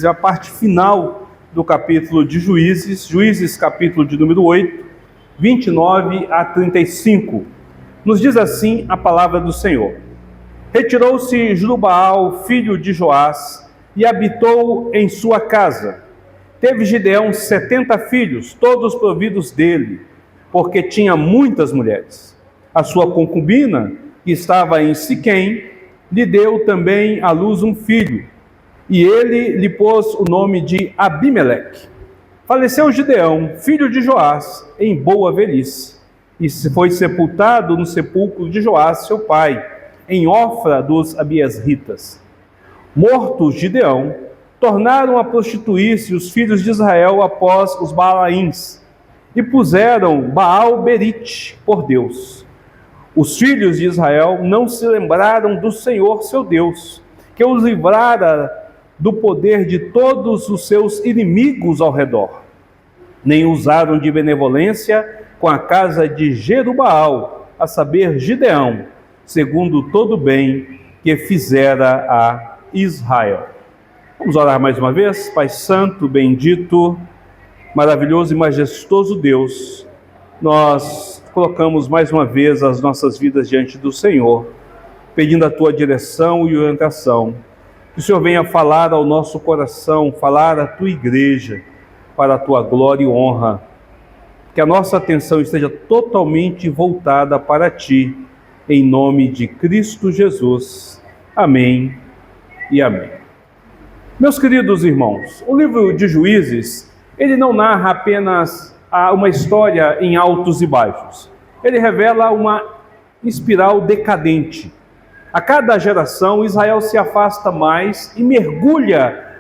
A parte final do capítulo de Juízes capítulo de número 8, 29 a 35. Nos diz assim a palavra do Senhor. Retirou-se Jerubaal, filho de Joás, e habitou em sua casa. Teve Gideão 70 filhos, todos providos dele, porque tinha muitas mulheres. A sua concubina, que estava em Siquém, lhe deu também à luz um filho, e ele lhe pôs o nome de Abimeleque. Faleceu Gideão, filho de Joás, em boa velhice, e foi sepultado no sepulcro de Joás, seu pai, em Ofra dos Abiesritas. Morto Gideão, tornaram a prostituir-se os filhos de Israel após os Baalaíns, e puseram Baal-Berite por Deus. Os filhos de Israel não se lembraram do Senhor seu Deus, que os livrara do poder de todos os seus inimigos ao redor, nem usaram de benevolência com a casa de Jerubaal, a saber, Gideão, segundo todo o bem que fizera a Israel. Vamos orar mais uma vez. Pai Santo, bendito, maravilhoso e majestoso Deus, nós colocamos mais uma vez as nossas vidas diante do Senhor, pedindo a Tua direção e orientação. Que o Senhor venha falar ao nosso coração, falar à Tua igreja, para a Tua glória e honra. Que a nossa atenção esteja totalmente voltada para Ti, em nome de Cristo Jesus. Amém e amém. Meus queridos irmãos, o livro de Juízes, ele não narra apenas uma história em altos e baixos. Ele revela uma espiral decadente. A cada geração, Israel se afasta mais e mergulha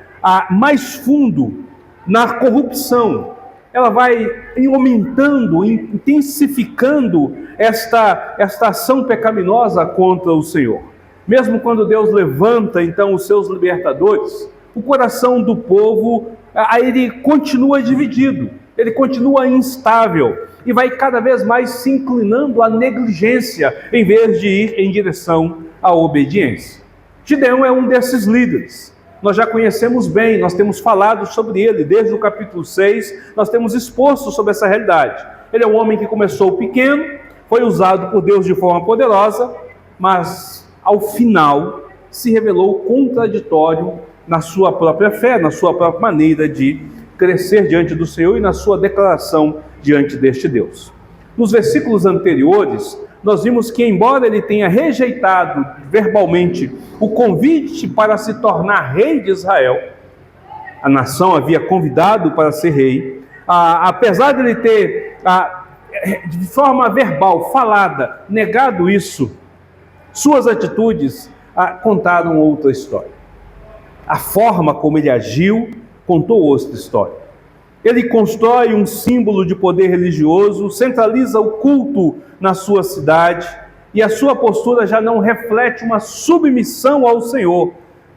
mais fundo na corrupção. Ela vai aumentando, intensificando esta ação pecaminosa contra o Senhor. Mesmo quando Deus levanta, então, os seus libertadores, o coração do povo, ele continua dividido, ele continua instável e vai cada vez mais se inclinando à negligência, em vez de ir em direção à obediência. Gideão é um desses líderes. Nós já conhecemos bem, nós temos falado sobre ele, desde o capítulo 6, nós temos exposto sobre essa realidade. Ele é um homem que começou pequeno, foi usado por Deus de forma poderosa, mas ao final se revelou contraditório na sua própria fé, na sua própria maneira de crescer diante do Senhor e na sua declaração diante deste Deus. Nos versículos anteriores, nós vimos que, embora ele tenha rejeitado verbalmente o convite para se tornar rei de Israel, a nação havia convidado para ser rei, apesar de ele ter, de forma verbal, falada, negado isso, suas atitudes contaram outra história. A forma como ele agiu contou outra história. Ele constrói um símbolo de poder religioso, centraliza o culto na sua cidade, e a sua postura já não reflete uma submissão ao Senhor,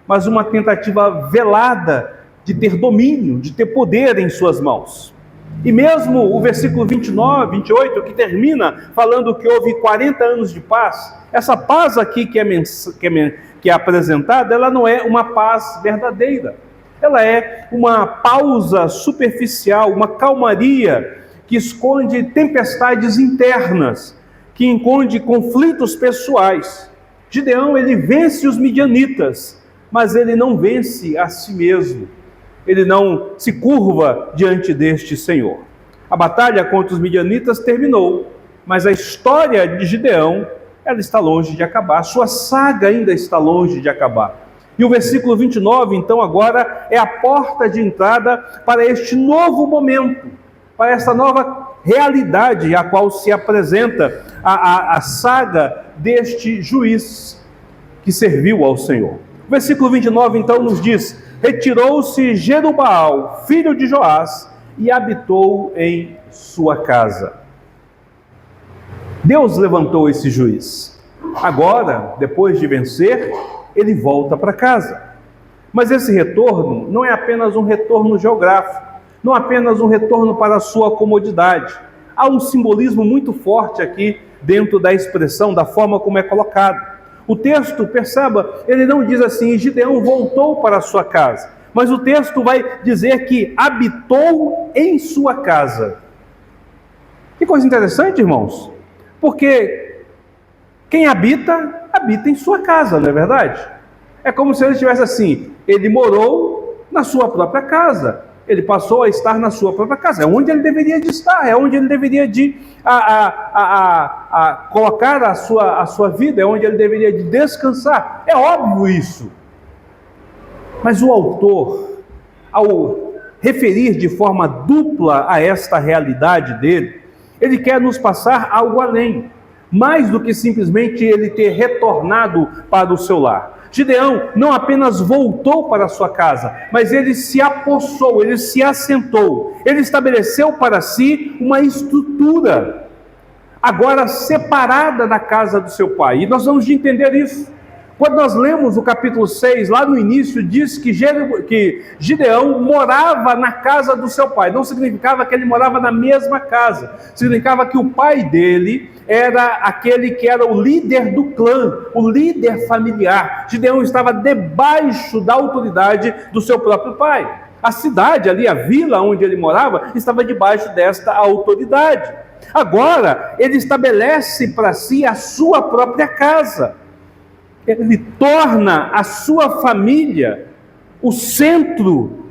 mas uma tentativa velada de ter domínio, de ter poder em suas mãos. E mesmo o versículo 29, 28, que termina falando que houve 40 anos de paz, essa paz aqui que é apresentada, ela não é uma paz verdadeira. Ela é uma pausa superficial, uma calmaria que esconde tempestades internas, que esconde conflitos pessoais. Gideão, ele vence os midianitas, mas ele não vence a si mesmo. Ele não se curva diante deste Senhor. A batalha contra os midianitas terminou, mas a história de Gideão, ela está longe de acabar. A sua saga ainda está longe de acabar. E o versículo 29, então, agora é a porta de entrada para este novo momento, para essa nova realidade a qual se apresenta a saga deste juiz que serviu ao Senhor. O versículo 29, então, nos diz: retirou-se Jerubaal, filho de Joás, e habitou em sua casa. Deus levantou esse juiz. Agora, depois de vencer, ele volta para casa. Mas esse retorno não é apenas um retorno geográfico, não é apenas um retorno para a sua comodidade. Há um simbolismo muito forte aqui dentro da expressão, da forma como é colocado. O texto, perceba, ele não diz assim: Gideão voltou para a sua casa, mas o texto vai dizer que habitou em sua casa. Que coisa interessante, irmãos, porque quem habita, habita em sua casa, não é verdade? É como se ele estivesse assim, ele morou na sua própria casa, ele passou a estar na sua própria casa, é onde ele deveria de estar, é onde ele deveria de colocar a sua vida, é onde ele deveria de descansar, é óbvio isso. Mas o autor, ao referir de forma dupla a esta realidade dele, ele quer nos passar algo além, mais do que simplesmente ele ter retornado para o seu lar. Gideão não apenas voltou para a sua casa, mas ele se apossou, ele se assentou, ele estabeleceu para si uma estrutura, agora separada da casa do seu pai. E nós vamos de entender isso. Quando nós lemos o capítulo 6, lá no início, diz que Gideão morava na casa do seu pai. Não significava que ele morava na mesma casa. Significava que o pai dele era aquele que era o líder do clã, o líder familiar. Gideão estava debaixo da autoridade do seu próprio pai. A cidade ali, a vila onde ele morava, estava debaixo desta autoridade. Agora, ele estabelece para si a sua própria casa. Ele torna a sua família o centro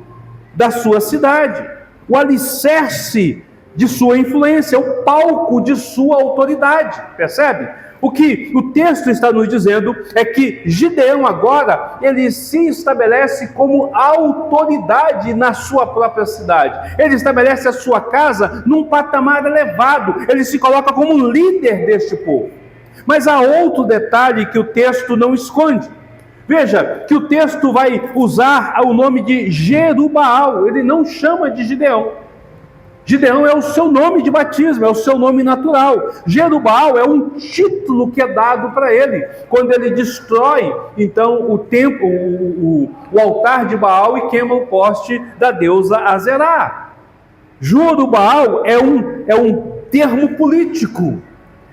da sua cidade, o alicerce de sua influência, o palco de sua autoridade, percebe? O que o texto está nos dizendo é que Gideão agora, ele se estabelece como autoridade na sua própria cidade. Ele estabelece a sua casa num patamar elevado, ele se coloca como líder deste povo. Mas há outro detalhe que o texto não esconde. Veja que o texto vai usar o nome de Jerubaal, ele não chama de Gideão. Gideão é o seu nome de batismo, é o seu nome natural. Jerubaal é um título que é dado para ele, quando ele destrói, então, o altar de Baal e queima o poste da deusa Azerá. Jerubaal é um termo político.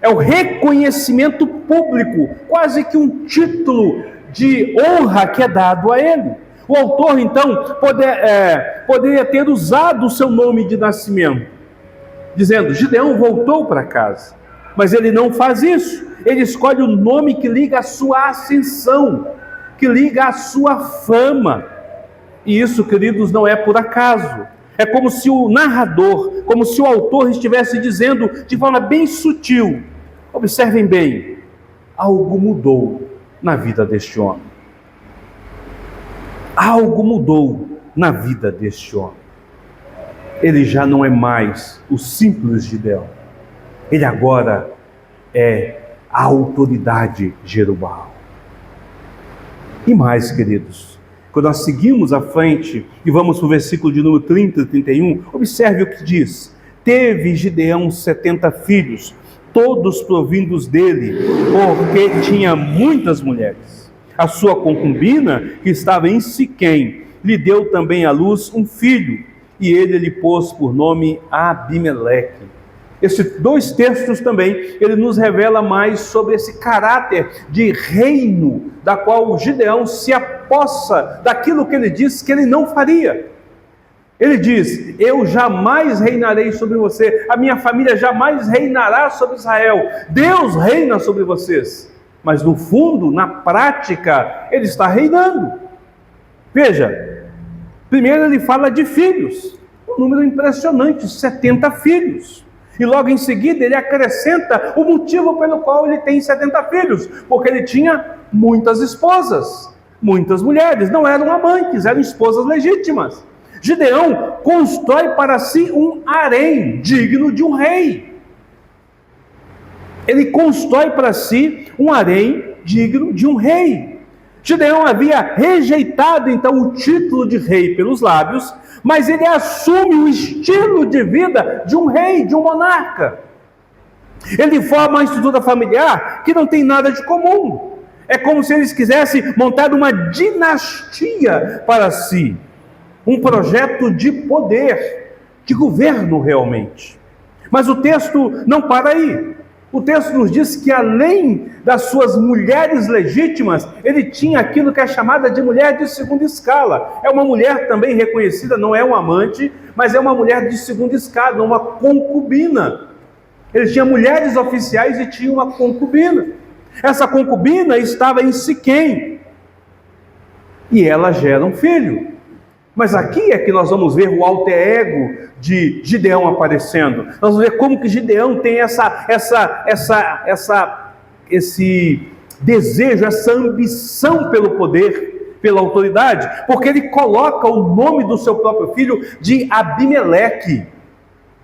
É o reconhecimento público, quase que um título de honra que é dado a ele. O autor, então, poderia ter usado o seu nome de nascimento, dizendo, Gideão voltou para casa. Mas ele não faz isso. Ele escolhe o nome que liga a sua ascensão, que liga a sua fama. E isso, queridos, não é por acaso. É como se o narrador, como se o autor estivesse dizendo de forma bem sutil, observem bem, algo mudou na vida deste homem. Algo mudou na vida deste homem. Ele já não é mais o simples Gideão. Ele agora é a autoridade Jerubaal. E mais, queridos, quando nós seguimos à frente e vamos para o versículo de número 30 e 31, observe o que diz. Teve Gideão 70 filhos, todos provindos dele, porque tinha muitas mulheres. A sua concubina, que estava em Siquém, lhe deu também à luz um filho, e ele lhe pôs por nome Abimeleque. Esses dois textos também, ele nos revela mais sobre esse caráter de reino, da qual Gideão se apossa daquilo que ele disse que ele não faria. Ele diz, eu jamais reinarei sobre você, a minha família jamais reinará sobre Israel, Deus reina sobre vocês. Mas no fundo, na prática, ele está reinando. Veja, primeiro ele fala de filhos, um número impressionante, 70 filhos. E logo em seguida ele acrescenta o motivo pelo qual ele tem 70 filhos, porque ele tinha muitas esposas, muitas mulheres, não eram amantes, eram esposas legítimas. Gideão constrói para si um harém digno de um rei. Ele constrói para si um harém digno de um rei. Gideão havia rejeitado então o título de rei pelos lábios, mas ele assume o estilo de vida de um rei, de um monarca. Ele forma uma estrutura familiar que não tem nada de comum. É como se eles quisessem montar uma dinastia para si. Um projeto de poder, de governo realmente. Mas o texto não para aí. O texto nos diz que além das suas mulheres legítimas, ele tinha aquilo que é chamada de mulher de segunda escala. É uma mulher também reconhecida, não é um amante, mas é uma mulher de segunda escala, uma concubina. Ele tinha mulheres oficiais e tinha uma concubina. Essa concubina estava em Siquém e ela gera um filho. Mas aqui é que nós vamos ver o alter ego de Gideão aparecendo. Nós vamos ver como que Gideão tem esse desejo, essa ambição pelo poder, pela autoridade, porque ele coloca o nome do seu próprio filho de Abimeleque.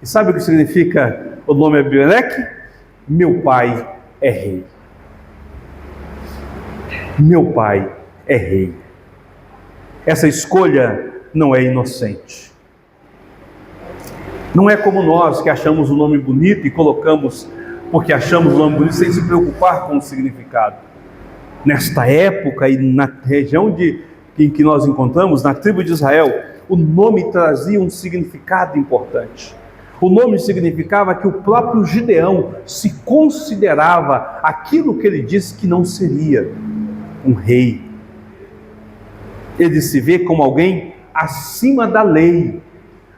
E sabe o que significa o nome Abimeleque? Meu pai é rei. Meu pai é rei. Essa escolha não é inocente. Não é como nós que achamos o nome bonito e colocamos porque achamos o nome bonito sem se preocupar com o significado. Nesta época e na região em que nós encontramos, na tribo de Israel, o nome trazia um significado importante. O nome significava que o próprio Gideão se considerava aquilo que ele disse que não seria, um rei. Ele se vê como alguém acima da lei,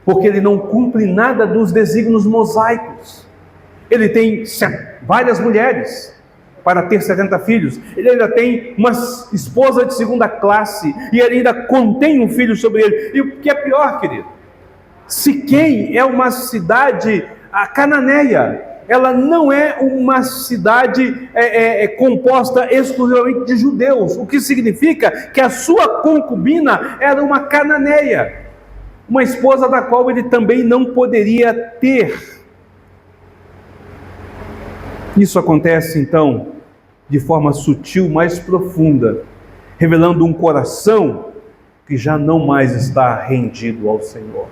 porque ele não cumpre nada dos desígnios mosaicos. Ele tem várias mulheres para ter 70 filhos, ele ainda tem uma esposa de segunda classe, e ele ainda contém um filho sobre ele. E o que é pior, querido, Siquém é uma cidade cananeia. Ela não é uma cidade composta exclusivamente de judeus, o que significa que a sua concubina era uma cananeia, uma esposa da qual ele também não poderia ter. Isso acontece então de forma sutil, mais profunda, revelando um coração que já não mais está rendido ao Senhor.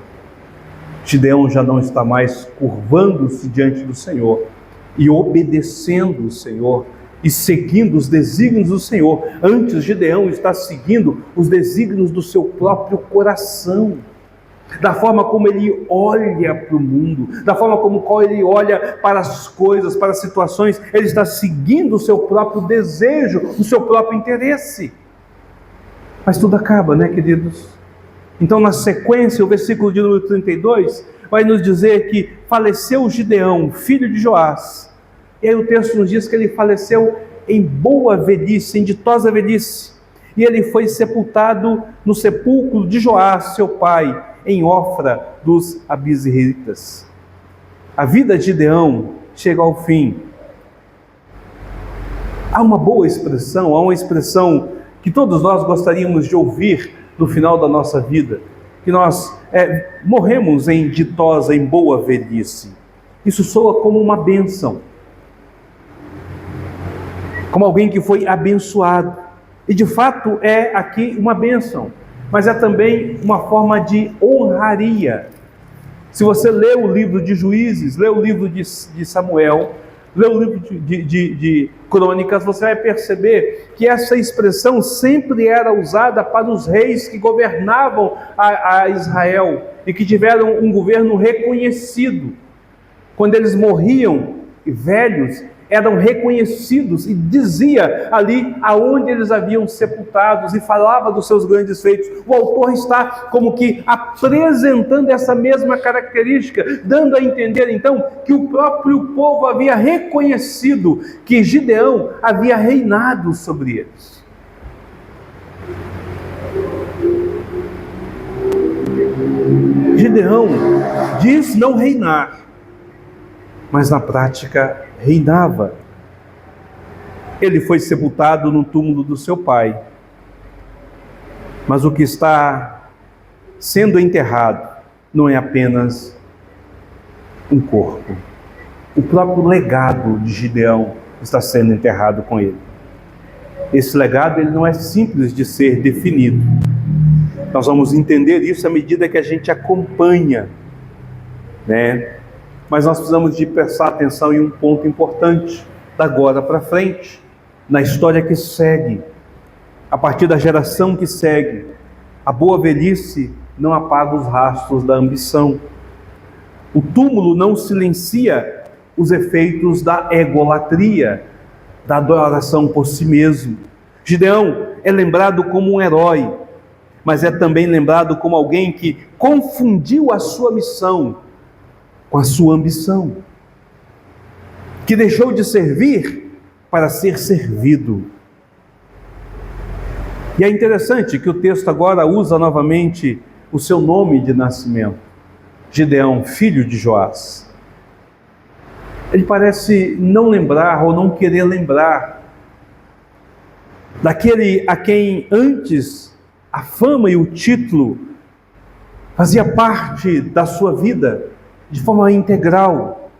Gideão já não está mais curvando-se diante do Senhor e obedecendo o Senhor e seguindo os desígnios do Senhor. Antes, Gideão está seguindo os desígnios do seu próprio coração, da forma como ele olha para o mundo, da forma como ele olha para as coisas, para as situações. Ele está seguindo o seu próprio desejo, o seu próprio interesse. Mas tudo acaba, né, queridos? Então, na sequência, o versículo de número 32 vai nos dizer que faleceu Gideão, filho de Joás. E aí o texto nos diz que ele faleceu em boa velhice, em ditosa velhice. E ele foi sepultado no sepulcro de Joás, seu pai, em Ofra dos Abizritas. A vida de Gideão chega ao fim. Há uma boa expressão, há uma expressão que todos nós gostaríamos de ouvir no final da nossa vida, que nós morremos em ditosa, em boa velhice. Isso soa como uma bênção, como alguém que foi abençoado, e de fato é aqui uma bênção, mas é também uma forma de honraria. Se você lê o livro de Juízes, lê o livro de Samuel, lê o livro de Crônicas, você vai perceber que essa expressão sempre era usada para os reis que governavam a Israel e que tiveram um governo reconhecido. Quando eles morriam velhos, eram reconhecidos e dizia ali aonde eles haviam sepultados e falava dos seus grandes feitos. O autor está como que apresentando essa mesma característica, dando a entender então que o próprio povo havia reconhecido que Gideão havia reinado sobre eles. Gideão diz não reinar, mas na prática reinava. Ele foi sepultado no túmulo do seu pai, mas o que está sendo enterrado não é apenas um corpo. O próprio legado de Gideão está sendo enterrado com ele. Esse legado ele não é simples de ser definido. Nós vamos entender isso à medida que a gente acompanha, né? Mas nós precisamos de prestar atenção em um ponto importante, da agora para frente, na história que segue, a partir da geração que segue. A boa velhice não apaga os rastros da ambição. O túmulo não silencia os efeitos da egolatria, da adoração por si mesmo. Gideão é lembrado como um herói, mas é também lembrado como alguém que confundiu a sua missão com a sua ambição, que deixou de servir para ser servido. E é interessante que o texto agora usa novamente o seu nome de nascimento, Gideão, filho de Joás. Ele parece não lembrar ou não querer lembrar daquele a quem antes a fama e o título fazia parte da sua vida de forma integral.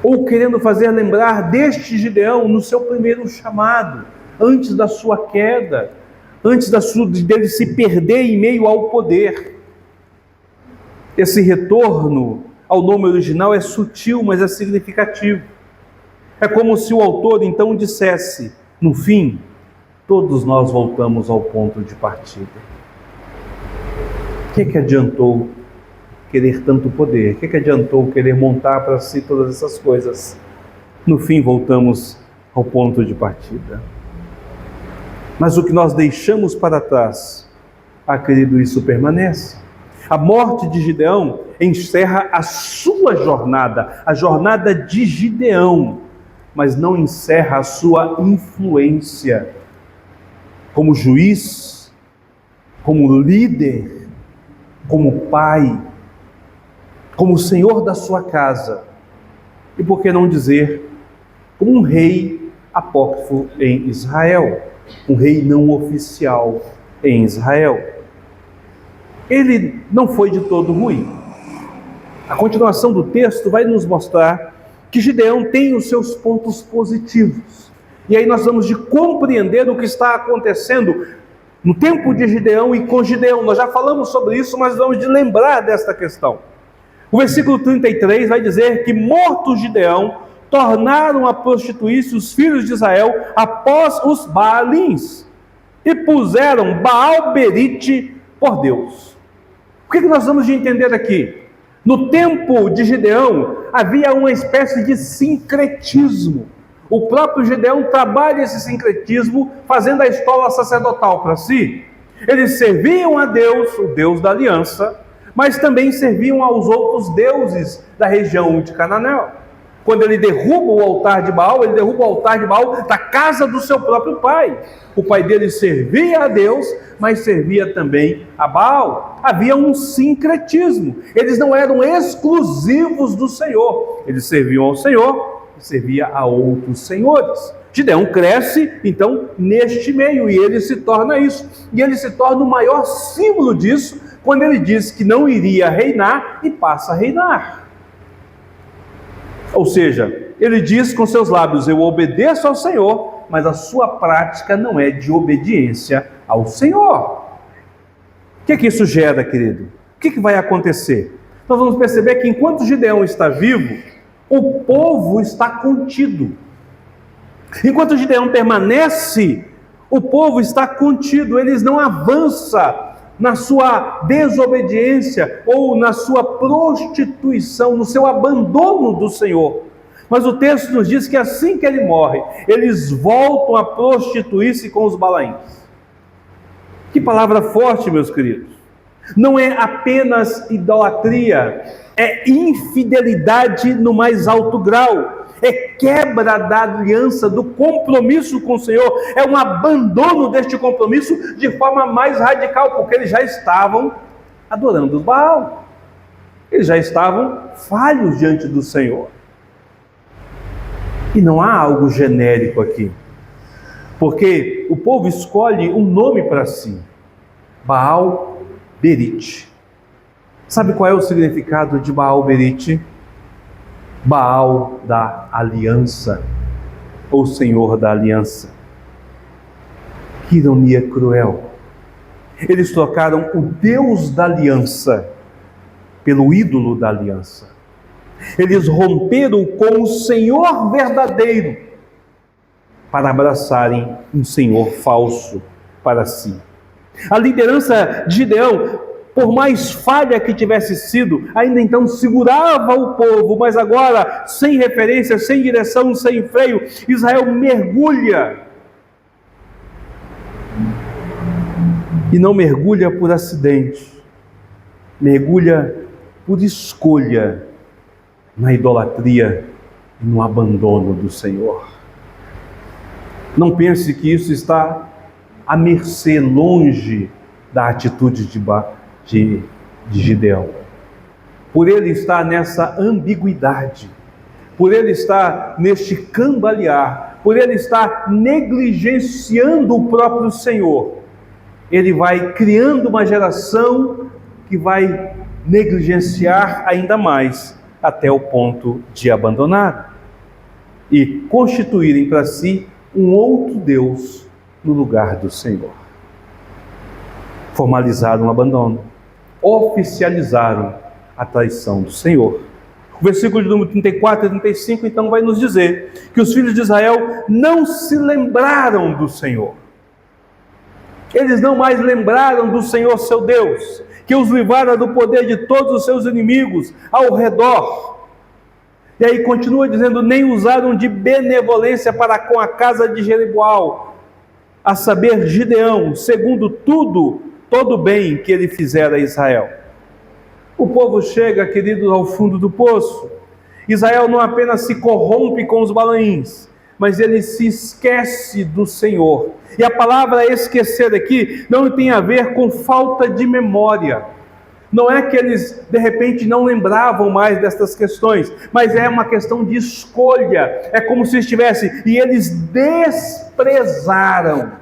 Ou querendo fazer lembrar deste Gideão no seu primeiro chamado, antes da sua queda, antes dele se perder em meio ao poder. Esse retorno ao nome original é sutil, mas é significativo. É como se o autor então dissesse: no fim, todos nós voltamos ao ponto de partida. O que adiantou querer tanto poder? O que adiantou querer montar para si todas essas coisas? No fim, voltamos ao ponto de partida. Mas o que nós deixamos para trás, querido, isso permanece. A morte de Gideão encerra a sua jornada, a jornada de Gideão, mas não encerra a sua influência como juiz, como líder, como pai, como senhor da sua casa, e por que não dizer, como um rei apócrifo em Israel, um rei não oficial em Israel. Ele não foi de todo ruim. A continuação do texto vai nos mostrar que Gideão tem os seus pontos positivos. E aí nós vamos de compreender o que está acontecendo no tempo de Gideão e com Gideão. Nós já falamos sobre isso, mas vamos de lembrar desta questão. O versículo 33 vai dizer que, morto Gideão, tornaram a prostituir-se os filhos de Israel após os Baalins e puseram Baal-Berite por Deus. O que nós vamos de entender aqui? No tempo de Gideão havia uma espécie de sincretismo. O próprio Gideão trabalha esse sincretismo fazendo a escola sacerdotal para si. Eles serviam a Deus, o Deus da aliança, mas também serviam aos outros deuses da região de Canaã. Quando ele derruba o altar de Baal, ele derruba o altar de Baal da casa do seu próprio pai. O pai dele servia a Deus, mas servia também a Baal. Havia um sincretismo. Eles não eram exclusivos do Senhor. Eles serviam ao Senhor e servia a outros senhores. Gideão cresce, então, neste meio, e ele se torna isso. E ele se torna o maior símbolo disso, quando ele diz que não iria reinar e passa a reinar. Ou seja, ele diz com seus lábios: eu obedeço ao Senhor, mas a sua prática não é de obediência ao Senhor. O que isso gera, querido? O que vai acontecer? Nós vamos perceber que enquanto Gideão está vivo, o povo está contido. Enquanto Gideão permanece, o povo está contido, eles não avançam na sua desobediência ou na sua prostituição, no seu abandono do Senhor. Mas o texto nos diz que assim que ele morre, eles voltam a prostituir-se com os balaíns. Que palavra forte, meus queridos. Não é apenas idolatria, é infidelidade no mais alto grau. É quebra da aliança, do compromisso com o Senhor, é um abandono deste compromisso de forma mais radical, porque eles já estavam adorando o Baal, eles já estavam falhos diante do Senhor. E não há algo genérico aqui, porque o povo escolhe um nome para si, Baal-Berite. Sabe qual é o significado de Baal-Berite? Baal da aliança, ou Senhor da aliança. Que ironia cruel. Eles trocaram o Deus da aliança pelo ídolo da aliança. Eles romperam com o Senhor verdadeiro para abraçarem um Senhor falso para si. A liderança de Gideão por mais falha que tivesse sido, ainda então segurava o povo, mas agora, sem referência, sem direção, sem freio, Israel mergulha. E não mergulha por acidente, mergulha por escolha na idolatria e no abandono do Senhor. Não pense que isso está à mercê, longe da atitude de Gideão. Por ele estar nessa ambiguidade, por ele estar neste cambalear, por ele estar negligenciando o próprio Senhor, ele vai criando uma geração que vai negligenciar ainda mais, até o ponto de abandonar e constituírem para si um outro Deus no lugar do Senhor. Formalizaram o abandono, oficializaram a traição do Senhor. O versículo de número 34 e 35 então vai nos dizer que os filhos de Israel não se lembraram do Senhor. Eles não mais lembraram do Senhor seu Deus, que os livrara do poder de todos os seus inimigos ao redor. E aí continua dizendo, nem usaram de benevolência para com a casa de Jeroboão, a saber, Gideão, segundo todo o bem que ele fizera a Israel. O povo chega, queridos, ao fundo do poço. Israel não apenas se corrompe com os Balaíns, mas ele se esquece do Senhor. E a palavra esquecer aqui não tem a ver com falta de memória. Não é que eles, de repente, não lembravam mais destas questões, mas é uma questão de escolha. É como se estivesse, e eles desprezaram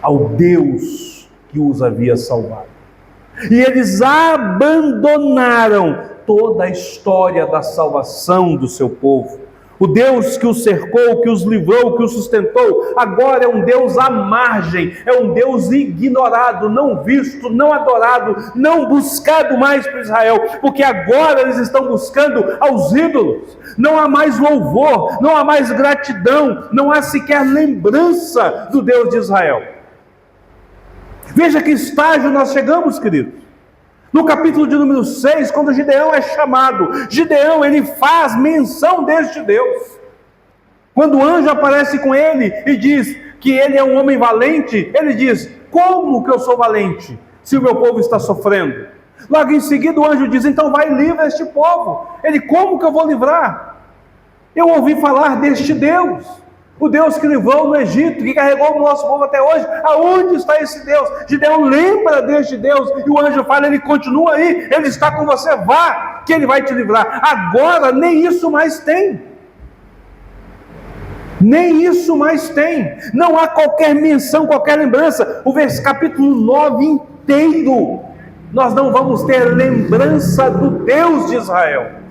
ao Deus que os havia salvado. E eles abandonaram toda a história da salvação do seu povo. O Deus que os cercou, que os livrou, que os sustentou, agora é um Deus à margem, é um Deus ignorado, não visto, não adorado, não buscado mais por Israel, porque agora eles estão buscando aos ídolos. Não há mais louvor, não há mais gratidão, não há sequer lembrança do Deus de Israel. Veja que estágio nós chegamos, queridos. No capítulo de número 6, quando Gideão é chamado, Gideão, ele faz menção deste Deus. Quando o anjo aparece com ele e diz que ele é um homem valente, ele diz, como que eu sou valente, se o meu povo está sofrendo? Logo em seguida o anjo diz, então vai e livra este povo. Ele, como que eu vou livrar? Eu ouvi falar deste Deus. O Deus que livrou no Egito, que carregou o nosso povo até hoje. Aonde está esse Deus? Gideão lembra deste Deus, e o anjo fala, ele continua aí, ele está com você, vá, que ele vai te livrar. Agora nem isso mais tem. Nem isso mais tem. Não há qualquer menção, qualquer lembrança. O capítulo 9 inteiro, nós não vamos ter lembrança do Deus de Israel.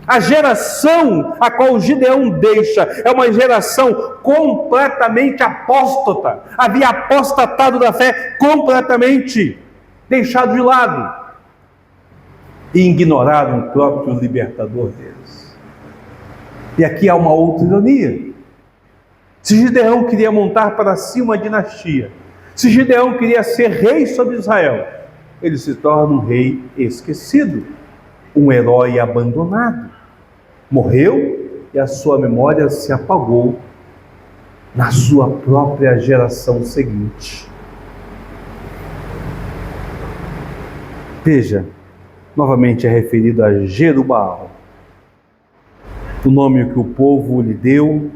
A geração a qual Gideão deixa é uma geração completamente apóstata. Havia apostatado da fé completamente, deixado de lado e ignoraram o próprio libertador deles. E aqui há uma outra ironia. Se Gideão queria montar para si uma dinastia, se Gideão queria ser rei sobre Israel, ele se torna um rei esquecido, um herói abandonado. Morreu e a sua memória se apagou na sua própria geração seguinte. Veja, novamente é referido a Jerubaal, o nome que o povo lhe deu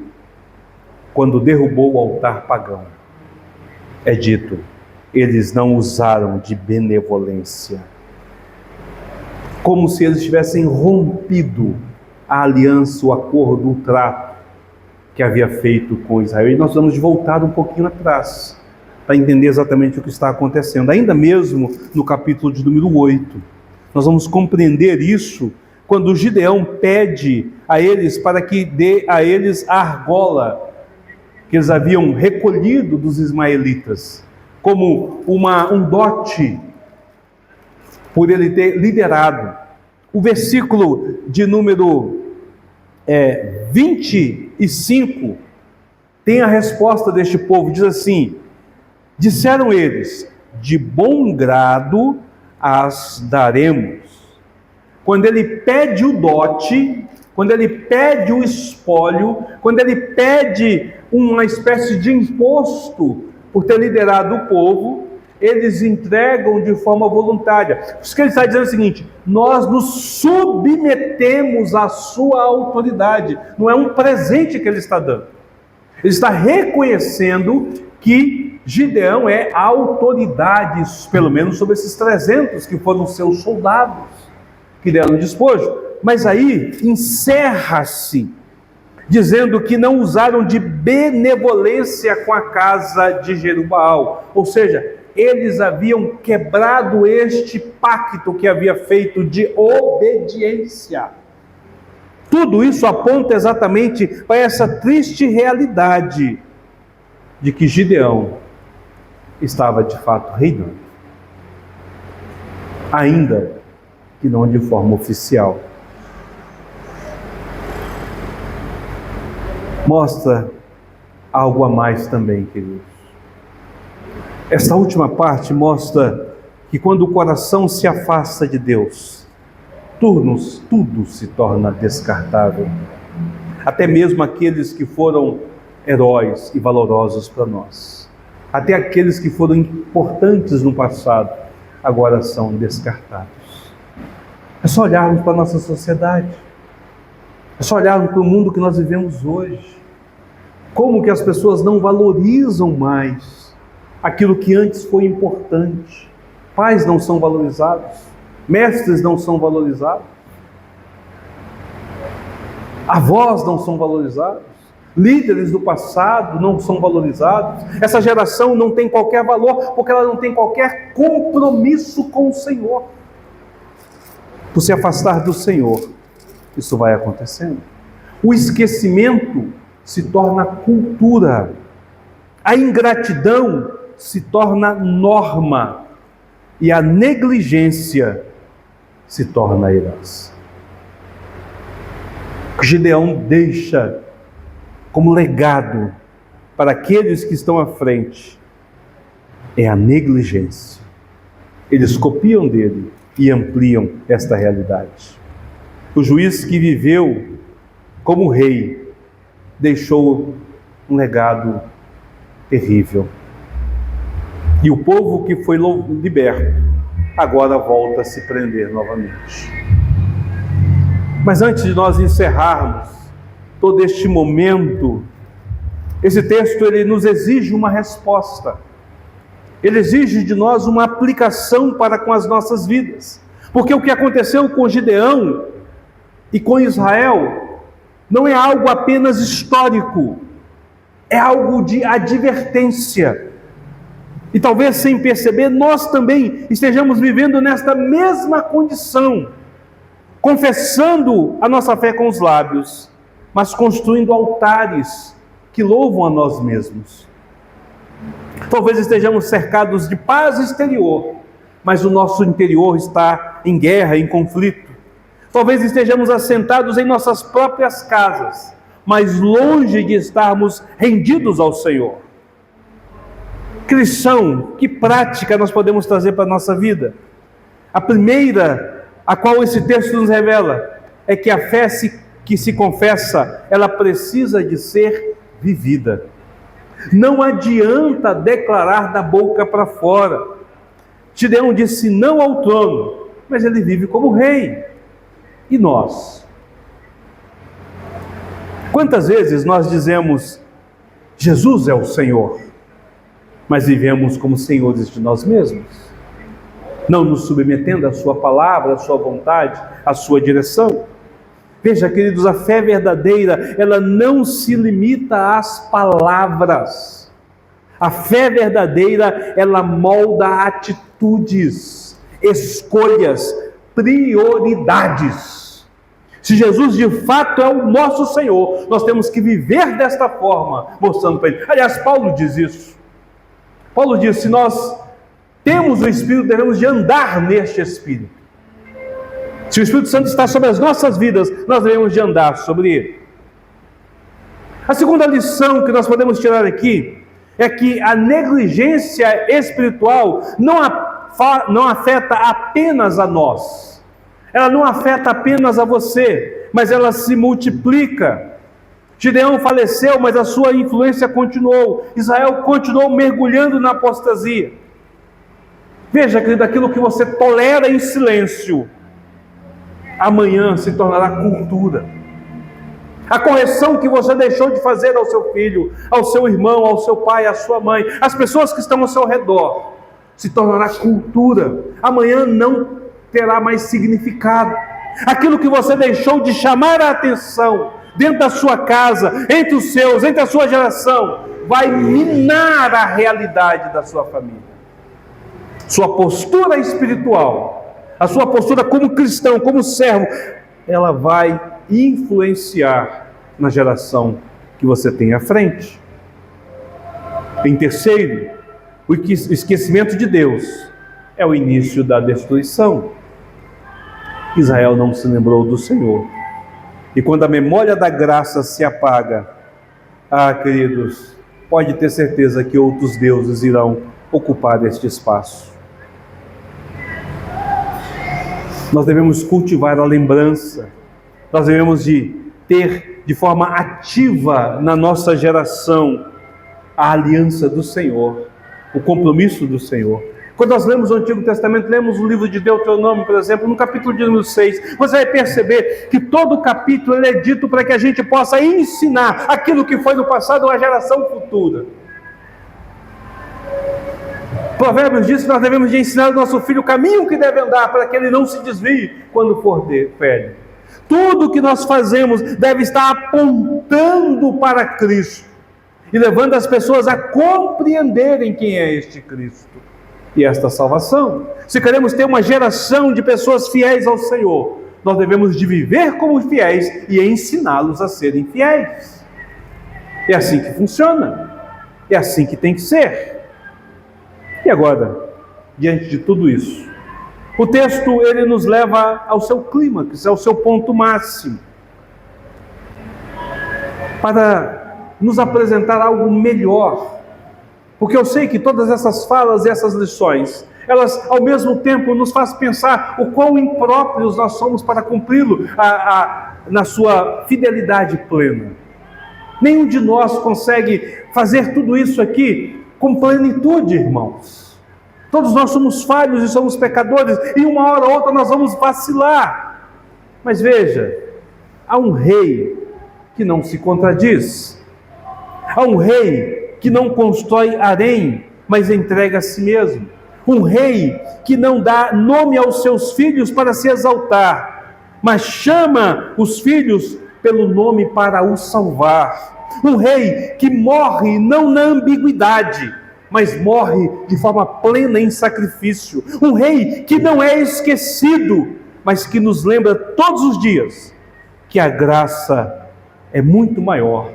quando derrubou o altar pagão. É dito, eles não usaram de benevolência, como se eles tivessem rompido a aliança, o acordo, o trato que havia feito com Israel. E nós vamos voltar um pouquinho atrás, para entender exatamente o que está acontecendo. Ainda mesmo no capítulo de número 8, nós vamos compreender isso, quando Gideão pede a eles para que dê a eles a argola, que eles haviam recolhido dos ismaelitas, como um dote, por ele ter liderado. O versículo de número 25 tem a resposta deste povo, diz assim, disseram eles, de bom grado as daremos. Quando ele pede o dote, quando ele pede o espólio, quando ele pede uma espécie de imposto por ter liderado o povo, eles entregam de forma voluntária. Isso que ele está dizendo é o seguinte: nós nos submetemos à sua autoridade. Não é um presente que ele está dando. Ele está reconhecendo que Gideão é a autoridade, pelo menos sobre esses 300 que foram seus soldados, que deram despojo. Mas aí encerra-se dizendo que não usaram de benevolência com a casa de Jerubaal, ou seja, eles haviam quebrado este pacto que havia feito de obediência. Tudo isso aponta exatamente para essa triste realidade de que Gideão estava de fato reinando, ainda que não de forma oficial. Mostra algo a mais também, queridos. Essa última parte mostra que quando o coração se afasta de Deus, tudo se torna descartável. Até mesmo aqueles que foram heróis e valorosos para nós. Até aqueles que foram importantes no passado, agora são descartados. É só olharmos para a nossa sociedade. É só olharmos para o mundo que nós vivemos hoje. Como que as pessoas não valorizam mais aquilo que antes foi importante. Pais não são valorizados, mestres não são valorizados, avós não são valorizados, líderes do passado não são valorizados. Essa geração não tem qualquer valor, porque ela não tem qualquer compromisso com o Senhor. Por se afastar do Senhor, isso vai acontecendo. O esquecimento se torna cultura. A ingratidão se torna norma. E a negligência se torna herança. O que Gideão deixa como legado para aqueles que estão à frente é a negligência. Eles copiam dele e ampliam esta realidade. O juiz que viveu como rei deixou um legado terrível. E o povo que foi liberto agora volta a se prender novamente. Mas antes de nós encerrarmos todo este momento, esse texto ele nos exige uma resposta. Ele exige de nós uma aplicação para com as nossas vidas. Porque o que aconteceu com Gideão e com Israel não é algo apenas histórico, é algo de advertência. E talvez sem perceber, nós também estejamos vivendo nesta mesma condição, confessando a nossa fé com os lábios, mas construindo altares que louvam a nós mesmos. Talvez estejamos cercados de paz exterior, mas o nosso interior está em guerra, em conflito. Talvez estejamos assentados em nossas próprias casas, mas longe de estarmos rendidos ao Senhor. Que lição, que prática nós podemos trazer para a nossa vida? A primeira, a qual esse texto nos revela, é que a fé que se confessa, ela precisa de ser vivida. Não adianta declarar da boca para fora. Gideão disse não ao trono, mas ele vive como rei. E nós? Quantas vezes nós dizemos, Jesus é o Senhor, mas vivemos como senhores de nós mesmos, não nos submetendo à sua palavra, à sua vontade, à sua direção? Veja, queridos, a fé verdadeira, ela não se limita às palavras. A fé verdadeira, ela molda atitudes, escolhas, prioridades. Se Jesus de fato é o nosso Senhor, nós temos que viver desta forma, mostrando para Ele. Aliás, Paulo diz isso. Paulo diz, se nós temos o Espírito, devemos de andar neste Espírito. Se o Espírito Santo está sobre as nossas vidas, nós devemos de andar sobre ele. A segunda lição que nós podemos tirar aqui é que a negligência espiritual não afeta apenas a nós, ela não afeta apenas a você, mas ela se multiplica. Gideão faleceu, mas a sua influência continuou. Israel continuou mergulhando na apostasia. Veja, querido, aquilo que você tolera em silêncio, amanhã se tornará cultura. A correção que você deixou de fazer ao seu filho, ao seu irmão, ao seu pai, à sua mãe, às pessoas que estão ao seu redor, se tornará cultura. Amanhã não terá mais significado. Aquilo que você deixou de chamar a atenção dentro da sua casa, entre os seus, entre a sua geração, vai minar a realidade da sua família. Sua postura espiritual, a sua postura como cristão, como servo, ela vai influenciar na geração que você tem à frente. Em terceiro, o esquecimento de Deus é o início da destruição. Israel não se lembrou do Senhor. E quando a memória da graça se apaga, queridos, pode ter certeza que outros deuses irão ocupar este espaço. Nós devemos cultivar a lembrança, nós devemos ter de forma ativa na nossa geração a aliança do Senhor, o compromisso do Senhor. Quando nós lemos o Antigo Testamento, lemos o livro de Deuteronômio, por exemplo, no capítulo de número 6, você vai perceber que todo o capítulo ele é dito para que a gente possa ensinar aquilo que foi no passado à geração futura. Provérbios diz que nós devemos de ensinar ao nosso filho o caminho que deve andar, para que ele não se desvie quando for velho. Tudo o que nós fazemos deve estar apontando para Cristo e levando as pessoas a compreenderem quem é este Cristo e esta salvação. Se queremos ter uma geração de pessoas fiéis ao Senhor, nós devemos de viver como fiéis e ensiná-los a serem fiéis. É assim que funciona, é assim que tem que ser. E agora, diante de tudo isso, o texto ele nos leva ao seu clímax, ao seu ponto máximo, para nos apresentar algo melhor. Porque eu sei que todas essas falas e essas lições, elas ao mesmo tempo nos fazem pensar o quão impróprios nós somos para cumpri-lo na sua fidelidade plena. Nenhum de nós consegue fazer tudo isso aqui com plenitude, irmãos. Todos nós somos falhos e somos pecadores, e uma hora ou outra nós vamos vacilar. Mas veja, há um rei que não se contradiz. Há um rei que não constrói harém, mas entrega a si mesmo. Um rei que não dá nome aos seus filhos para se exaltar, mas chama os filhos pelo nome para os salvar. Um rei que morre não na ambiguidade, mas morre de forma plena em sacrifício. Um rei que não é esquecido, mas que nos lembra todos os dias que a graça é muito maior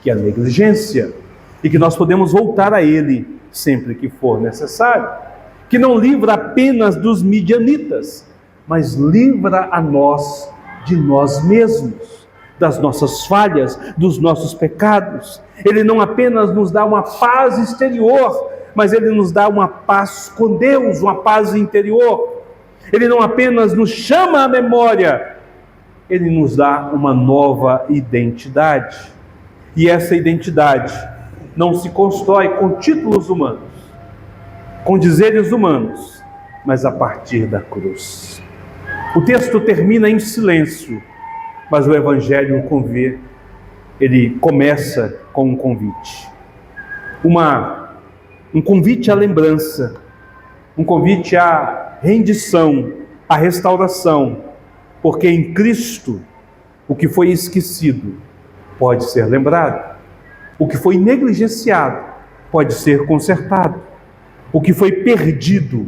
que a negligência e que nós podemos voltar a Ele sempre que for necessário. Que não livra apenas dos midianitas, mas livra a nós de nós mesmos, das nossas falhas, dos nossos pecados. Ele não apenas nos dá uma paz exterior, mas Ele nos dá uma paz com Deus, uma paz interior. Ele não apenas nos chama à memória, Ele nos dá uma nova identidade. E essa identidade não se constrói com títulos humanos, com dizeres humanos, mas a partir da cruz. O texto termina em silêncio, mas o Evangelho ele começa com um convite. Um convite à lembrança, um convite à rendição, à restauração, porque em Cristo o que foi esquecido pode ser lembrado, o que foi negligenciado pode ser consertado, o que foi perdido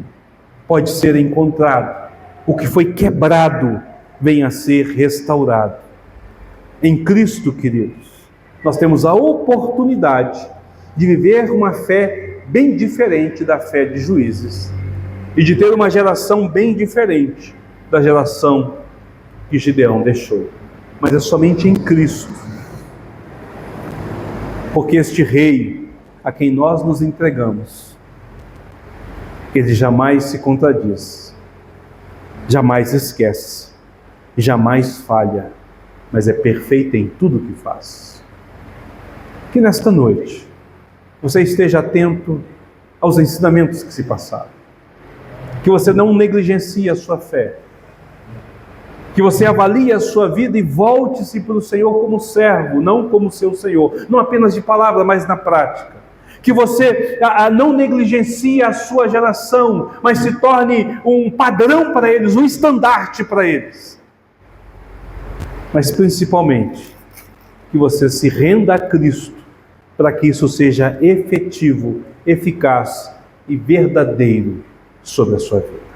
pode ser encontrado, o que foi quebrado vem a ser restaurado. Em Cristo, queridos, nós temos a oportunidade de viver uma fé bem diferente da fé de Juízes e de ter uma geração bem diferente da geração que Gideão deixou. Mas é somente em Cristo, porque este rei a quem nós nos entregamos, ele jamais se contradiz, jamais esquece, jamais falha, mas é perfeito em tudo que faz. Que nesta noite você esteja atento aos ensinamentos que se passaram, que você não negligencie a sua fé, que você avalie a sua vida e volte-se para o Senhor como servo, não como seu Senhor, não apenas de palavra, mas na prática. Que você não negligencie a sua geração, mas se torne um padrão para eles, um estandarte para eles. Mas principalmente, que você se renda a Cristo, para que isso seja efetivo, eficaz e verdadeiro sobre a sua vida.